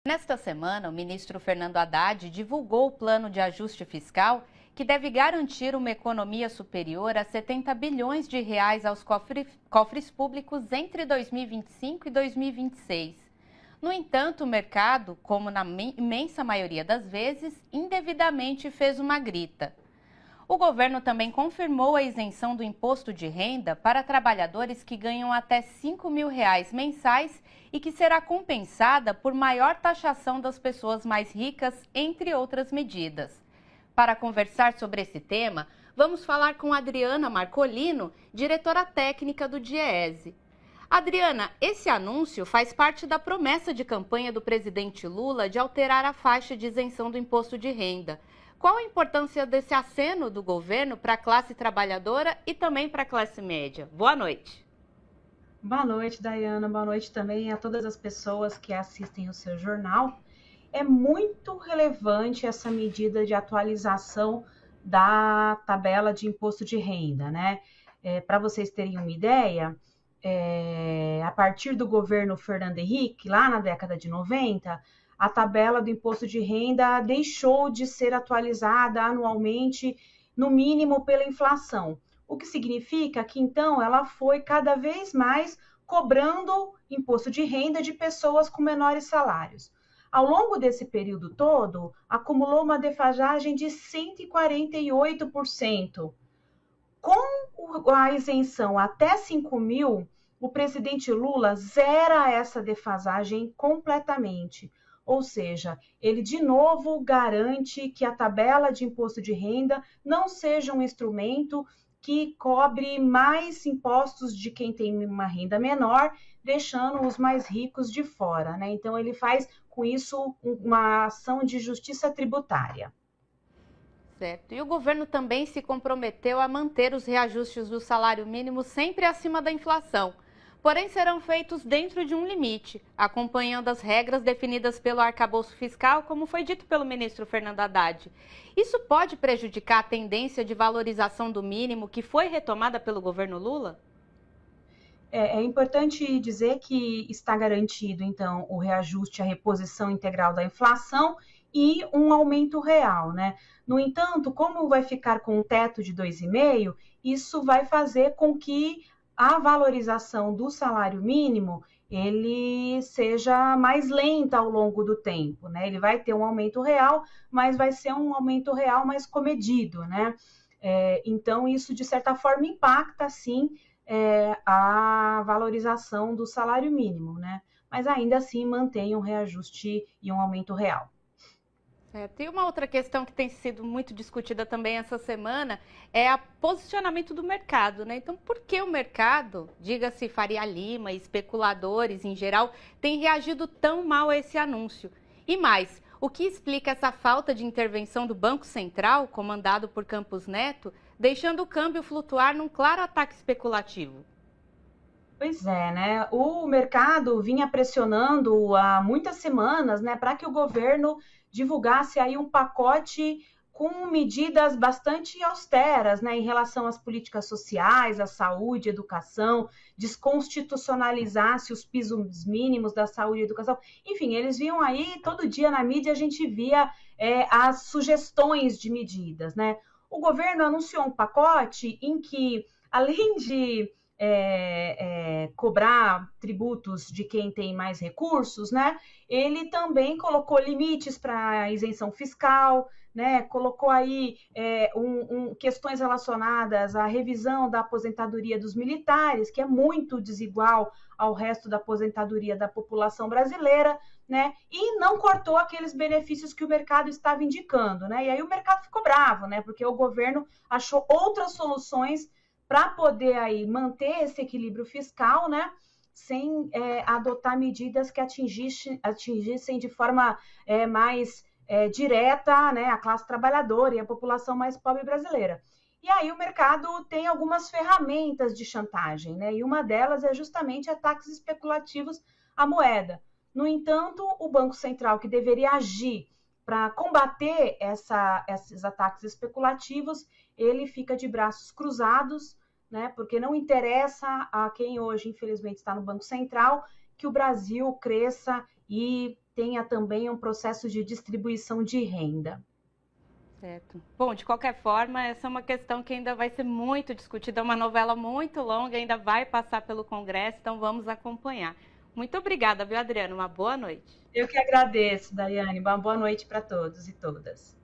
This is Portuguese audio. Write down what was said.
Nesta semana, o ministro Fernando Haddad divulgou o plano de ajuste fiscal que deve garantir uma economia superior a 70 bilhões de reais aos cofres públicos entre 2025 e 2026. No entanto, o mercado, como na imensa maioria das vezes, indevidamente fez uma grita. O governo também confirmou a isenção do imposto de renda para trabalhadores que ganham até R$ 5.000 mensais e que será compensada por maior taxação das pessoas mais ricas, entre outras medidas. Para conversar sobre esse tema, vamos falar com Adriana Marcolino, diretora técnica do DIEESE. Adriana, esse anúncio faz parte da promessa de campanha do presidente Lula de alterar a faixa de isenção do imposto de renda. Qual a importância desse aceno do governo para a classe trabalhadora e também para a classe média? Boa noite. Boa noite, Daiana. Boa noite também a todas as pessoas que assistem o seu jornal. É muito relevante essa medida de atualização da tabela de imposto de renda, né? Para vocês terem uma ideia, a partir do governo Fernando Henrique, lá na década de 90, a tabela do imposto de renda deixou de ser atualizada anualmente, no mínimo pela inflação. O que significa que, então, ela foi cada vez mais cobrando imposto de renda de pessoas com menores salários. Ao longo desse período todo, acumulou uma defasagem de 148%. Com a isenção até 5 mil, o presidente Lula zera essa defasagem completamente. Ou seja, ele de novo garante que a tabela de imposto de renda não seja um instrumento que cobre mais impostos de quem tem uma renda menor, deixando os mais ricos de fora, né? Então, ele faz com isso uma ação de justiça tributária. Certo. E o governo também se comprometeu a manter os reajustes do salário mínimo sempre acima da inflação. Porém, serão feitos dentro de um limite, acompanhando as regras definidas pelo arcabouço fiscal, como foi dito pelo ministro Fernando Haddad. Isso pode prejudicar a tendência de valorização do mínimo que foi retomada pelo governo Lula? É importante dizer que está garantido, então, o reajuste, a reposição integral da inflação e um aumento real, né? No entanto, como vai ficar com um teto de 2,5, isso vai fazer com que a valorização do salário mínimo ele seja mais lenta ao longo do tempo, né? Ele vai ter um aumento real, mas vai ser um aumento real mais comedido, né? Então, isso, de certa forma, impacta, sim, a valorização do salário mínimo, né? Mas ainda assim mantém um reajuste e um aumento real. Tem uma outra questão que tem sido muito discutida também essa semana, é o posicionamento do mercado, né? Então, por que o mercado, diga-se Faria Lima, especuladores em geral, tem reagido tão mal a esse anúncio? E mais, o que explica essa falta de intervenção do Banco Central, comandado por Campos Neto, deixando o câmbio flutuar num claro ataque especulativo? Pois é, né? O mercado vinha pressionando há muitas semanas, né, para que o governo divulgasse aí um pacote com medidas bastante austeras, né, em relação às políticas sociais, à saúde, educação, desconstitucionalizasse os pisos mínimos da saúde e educação. Enfim, eles vinham aí, todo dia na mídia a gente via as sugestões de medidas, né? O governo anunciou um pacote em que, além de cobrar tributos de quem tem mais recursos, né? Ele também colocou limites para isenção fiscal, né? Colocou aí questões relacionadas à revisão da aposentadoria dos militares, que é muito desigual ao resto da aposentadoria da população brasileira, né? E não cortou aqueles benefícios que o mercado estava indicando, né? E aí o mercado ficou bravo, né? Porque o governo achou outras soluções para poder aí manter esse equilíbrio fiscal, né, sem adotar medidas que atingissem de forma mais direta, né, a classe trabalhadora e a população mais pobre brasileira. E aí o mercado tem algumas ferramentas de chantagem, né, e uma delas é justamente ataques especulativos à moeda. No entanto, o Banco Central, que deveria agir para combater esses ataques especulativos, ele fica de braços cruzados, né? Porque não interessa a quem hoje, infelizmente, está no Banco Central, que o Brasil cresça e tenha também um processo de distribuição de renda. Certo. Bom, de qualquer forma, essa é uma questão que ainda vai ser muito discutida, é uma novela muito longa, ainda vai passar pelo Congresso, então vamos acompanhar. Muito obrigada, viu, Adriana? Uma boa noite. Eu que agradeço, Daiane. Uma boa noite para todos e todas.